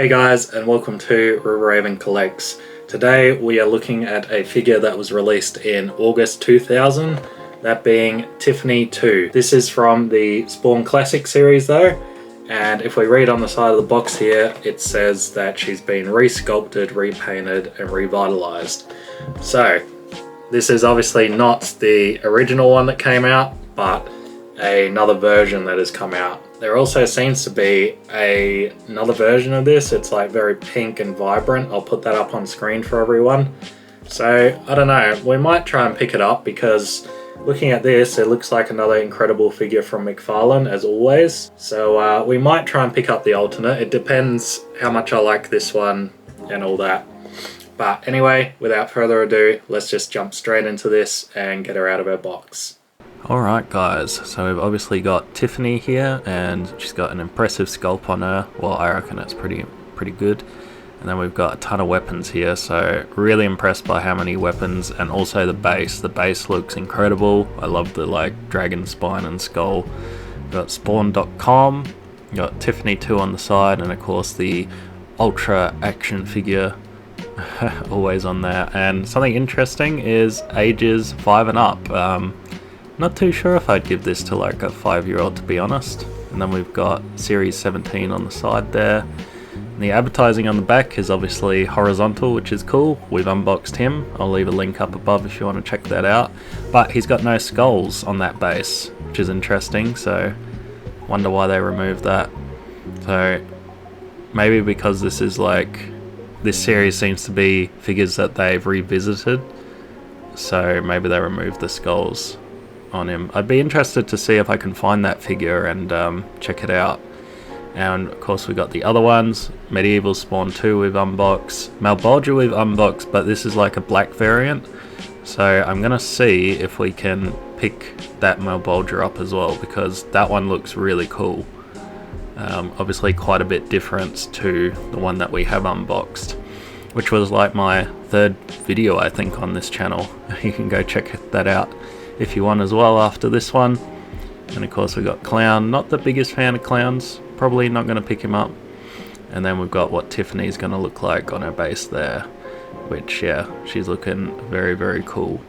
Hey guys, and welcome to Raven Collects. Today we are looking at a figure that was released in August 2000, that being Tiffany 2. This is from the Spawn Classic series though, and if we read on the side of the box here, it says that she's been resculpted, repainted, and revitalized. So, this is obviously not the original one that came out, but another version that has come out. There also seems to be another version of this. It's like very pink and vibrant. I'll put that up on screen for everyone. So I don't know, we might try and pick it up because looking at this, it looks like another incredible figure from McFarlane as always. So we might try and pick up the alternate. It depends how much I like this one and all that. But anyway, without further ado, let's just jump straight into this and get her out of her box. Alright guys, so we've obviously got Tiffany here and she's got an impressive sculpt on her. Well, I reckon it's pretty good. And then we've got a ton of weapons here, so really impressed by how many weapons, and also the base. The base looks incredible. I love the like dragon spine and skull. We've got spawn.com, got Tiffany 2 on the side, and of course the ultra action figure always on there. And something interesting is ages 5 and up. Not too sure if I'd give this to like a 5-year-old, to be honest. And then we've got Series 17 on the side there. And the advertising on the back is obviously horizontal, which is cool. We've unboxed him. I'll leave a link up above if you want to check that out. But he's got no skulls on that base, which is interesting. So wonder why they removed that. So maybe because this is like, this series seems to be figures that they've revisited. So maybe they removed the skulls on him. I'd be interested to see if I can find that figure and check it out. And of course we got the other ones. Medieval Spawn 2 we've unboxed. Malbolgia we've unboxed, but this is like a black variant. So I'm gonna see if we can pick that Malbolgia up as well, because that one looks really cool. Obviously quite a bit different to the one that we have unboxed, which was like my 3rd video I think on this channel. You can go check that out if you want as well after this one. And of course we got Clown. Not the biggest fan of Clowns, probably not going to pick him up. And then we've got what Tiffany's going to look like on her base there, which yeah, she's looking very cool.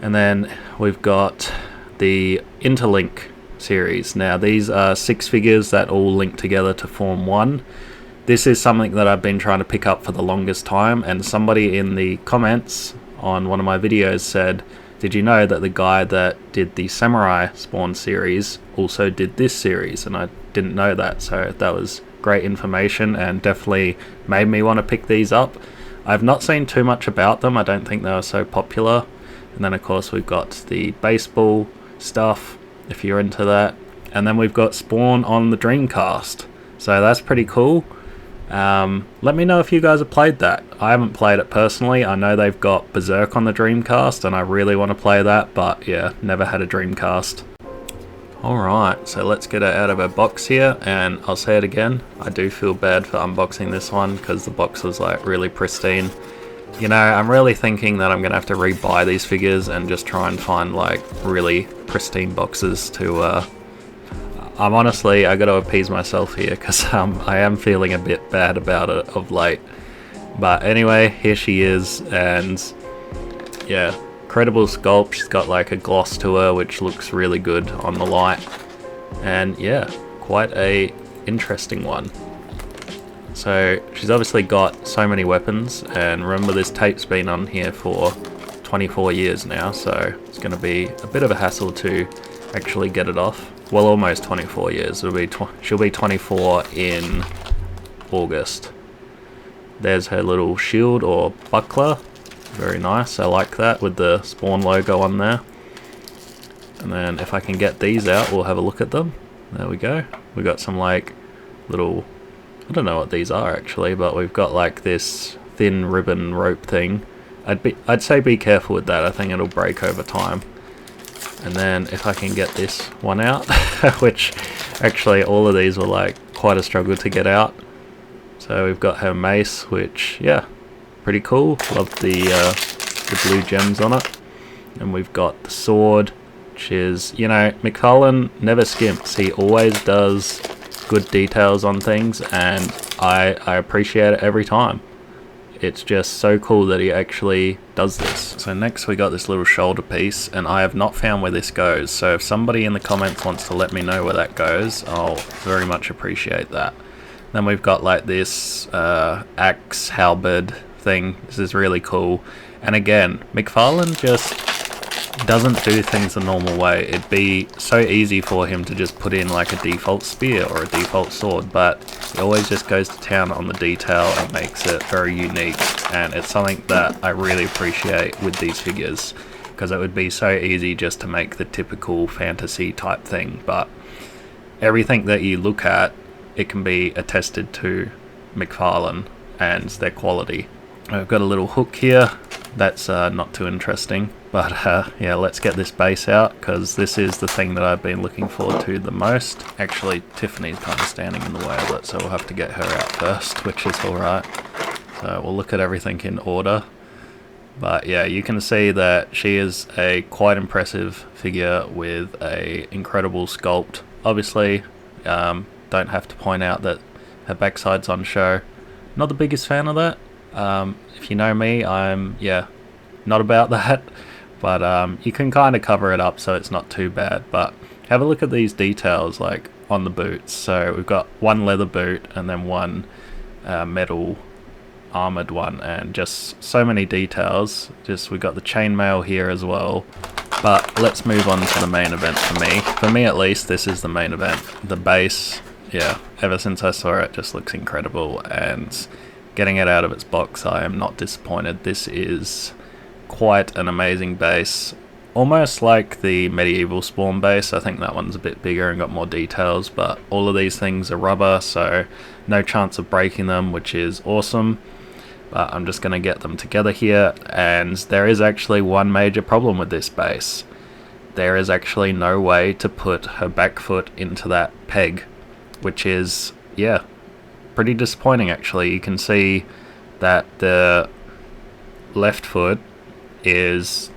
And then we've got the Interlink series. Now these are 6 figures that all link together to form one. This is something that I've been trying to pick up for the longest time, and somebody in the comments on one of my videos said, did you know that the guy that did the Samurai Spawn series also did this series? And I didn't know that, so that was great information and definitely made me want to pick these up. I've not seen too much about them. I don't think they were so popular. And then of course we've got the baseball stuff, if you're into that. And then we've got Spawn on the Dreamcast. So that's pretty cool. Let me know if you guys have played that. I haven't played it personally. I know they've got Berserk on the Dreamcast and I really want to play that, but yeah, never had a Dreamcast. Alright, so let's get it out of our box here, and I'll say it again, I do feel bad for unboxing this one because the box was like really pristine. You know, I'm really thinking that I'm going to have to rebuy these figures and just try and find like really pristine boxes to I got to appease myself here because I am feeling a bit bad about it of late. But anyway, here she is, and yeah, incredible sculpt. She's got like a gloss to her which looks really good on the light, and yeah, quite a interesting one. So she's obviously got so many weapons, and remember this tape's been on here for 24 years now, so it's going to be a bit of a hassle to actually get it off. Well, almost 24 years. She'll be 24 in August. There's her little shield or buckler. Very nice. I like that with the Spawn logo on there. And then if I can get these out, we'll have a look at them. There we go. We got some like little, I don't know what these are actually, but we've got like this thin ribbon rope thing. I'd say be careful with that. I think it'll break over time. And then if I can get this one out, which actually all of these were like quite a struggle to get out. So we've got her mace, which yeah, pretty cool. Love the blue gems on it. And we've got the sword, which is, you know, McFarlane never skimps. He always does good details on things, and I appreciate it every time. It's just so cool that he actually does this. So next we got this little shoulder piece, and I have not found where this goes. So if somebody in the comments wants to let me know where that goes, I'll very much appreciate that. Then we've got like this axe halberd thing. This is really cool. And again, McFarlane just doesn't do things the normal way. It'd be so easy for him to just put in like a default spear or a default sword, but he always just goes to town on the detail and makes it very unique. And it's something that I really appreciate with these figures, because it would be so easy just to make the typical fantasy type thing, but everything that you look at, it can be attested to McFarlane and their quality. I've got a little hook here. That's not too interesting, but yeah, let's get this base out, because this is the thing that I've been looking forward to the most. Actually, Tiffany's kind of standing in the way of it, so we'll have to get her out first, which is alright. So we'll look at everything in order. But yeah, you can see that she is a quite impressive figure with a incredible sculpt. Obviously, don't have to point out that her backside's on show. Not the biggest fan of that. If you know me, I'm, not about that, but you can kind of cover it up so it's not too bad. But have a look at these details like on the boots. So we've got one leather boot and then one metal armored one, and just so many details. Just we've got the chainmail here as well. But let's move on to the main event for me. For me at least, this is the main event. The base, yeah, ever since I saw it, just looks incredible, and getting it out of its box, I am not disappointed. This is quite an amazing base. Almost like the medieval Spawn base. I think that one's a bit bigger and got more details, but all of these things are rubber, so no chance of breaking them, which is awesome. But I'm just going to get them together here, and there is actually one major problem with this base. There is actually no way to put her back foot into that peg, which is, yeah, pretty disappointing actually. You can see that the left foot is,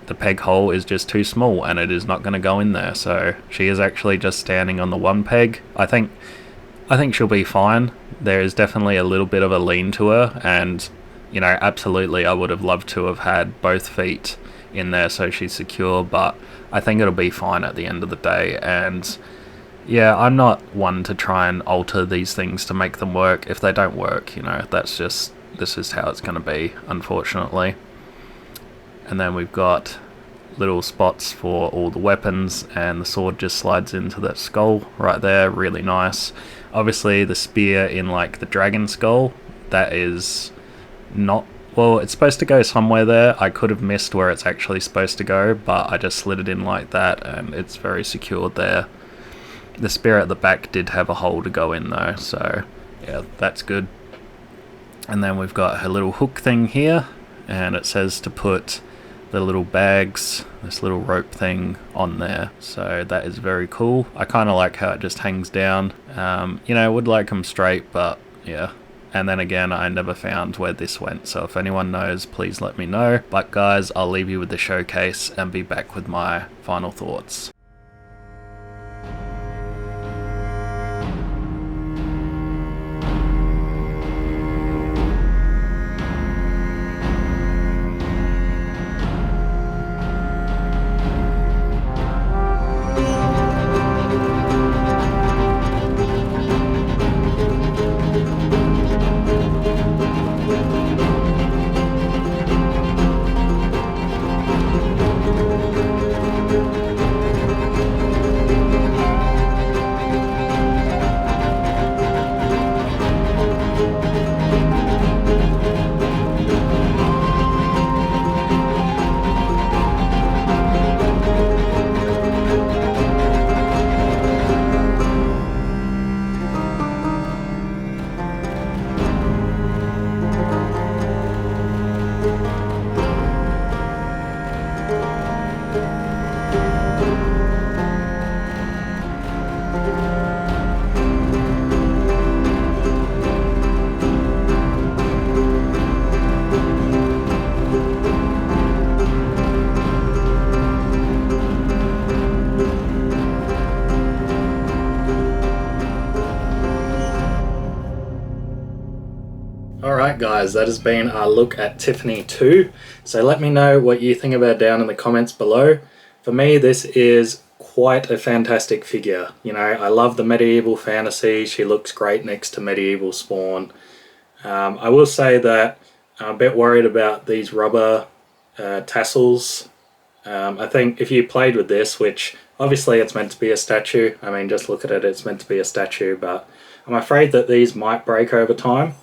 the peg hole is just too small and it is not going to go in there, so she is actually just standing on the one peg. I think she'll be fine. There is definitely a little bit of a lean to her, and you know, absolutely I would have loved to have had both feet in there so she's secure, but I think it'll be fine at the end of the day. And yeah, I'm not one to try and alter these things to make them work. If they don't work, you know, this is how it's going to be, unfortunately. And then we've got little spots for all the weapons, and the sword just slides into that skull right there, really nice. Obviously the spear in like the dragon skull, that is not, well, it's supposed to go somewhere there. I could have missed where it's actually supposed to go, but I just slid it in like that and it's very secured there. The spear at the back did have a hole to go in though, so yeah, that's good. And then we've got her little hook thing here, and it says to put the little bags, this little rope thing on there, so that is very cool. I kind of like how it just hangs down. You know, I would like them straight, but yeah. And then again, I never found where this went, so if anyone knows, please let me know. But guys, I'll leave you with the showcase and be back with my final thoughts. Alright guys, that has been our look at Tiffany 2. So let me know what you think about down in the comments below. For me, this is quite a fantastic figure. You know, I love the medieval fantasy. She looks great next to medieval Spawn. I will say that I'm a bit worried about these rubber tassels. I think if you played with this, which obviously it's meant to be a statue, I mean just look at it, it's meant to be a statue, but I'm afraid that these might break over time.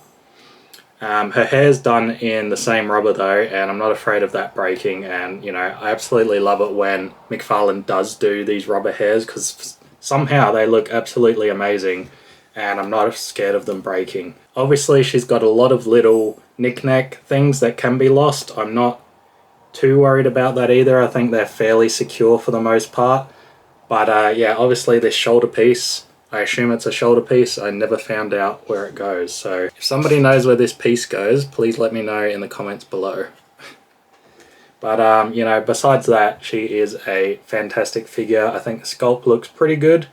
Her hair's done in the same rubber though, and I'm not afraid of that breaking, and you know, I absolutely love it when McFarlane does do these rubber hairs because somehow they look absolutely amazing and I'm not scared of them breaking. Obviously she's got a lot of little knick-knack things that can be lost. I'm not too worried about that either. I think they're fairly secure for the most part. But yeah, obviously this shoulder piece, I assume it's a shoulder piece. I never found out where it goes. So if somebody knows where this piece goes, please let me know in the comments below. But you know, besides that, she is a fantastic figure. I think the sculpt looks pretty good.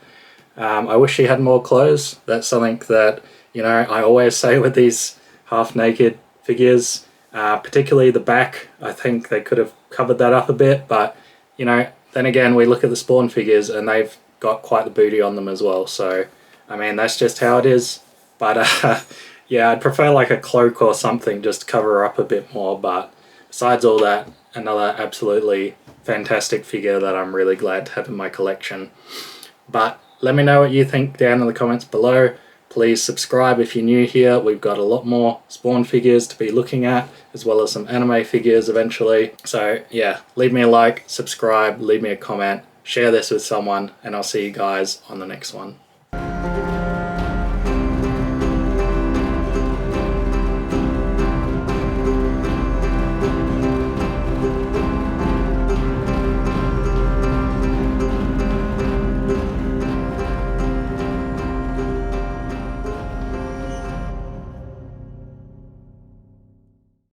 I wish she had more clothes. That's something that, you know, I always say with these half-naked figures. Particularly the back, I think they could have covered that up a bit, but you know, then again we look at the Spawn figures and they've got quite the booty on them as well, so I mean that's just how it is. But yeah, I'd prefer like a cloak or something just to cover her up a bit more, but besides all that, another absolutely fantastic figure that I'm really glad to have in my collection. But let me know what you think down in the comments below. Please subscribe if you're new here. We've got a lot more Spawn figures to be looking at, as well as some anime figures eventually. So yeah, leave me a like, subscribe, leave me a comment, share this with someone, and I'll see you guys on the next one.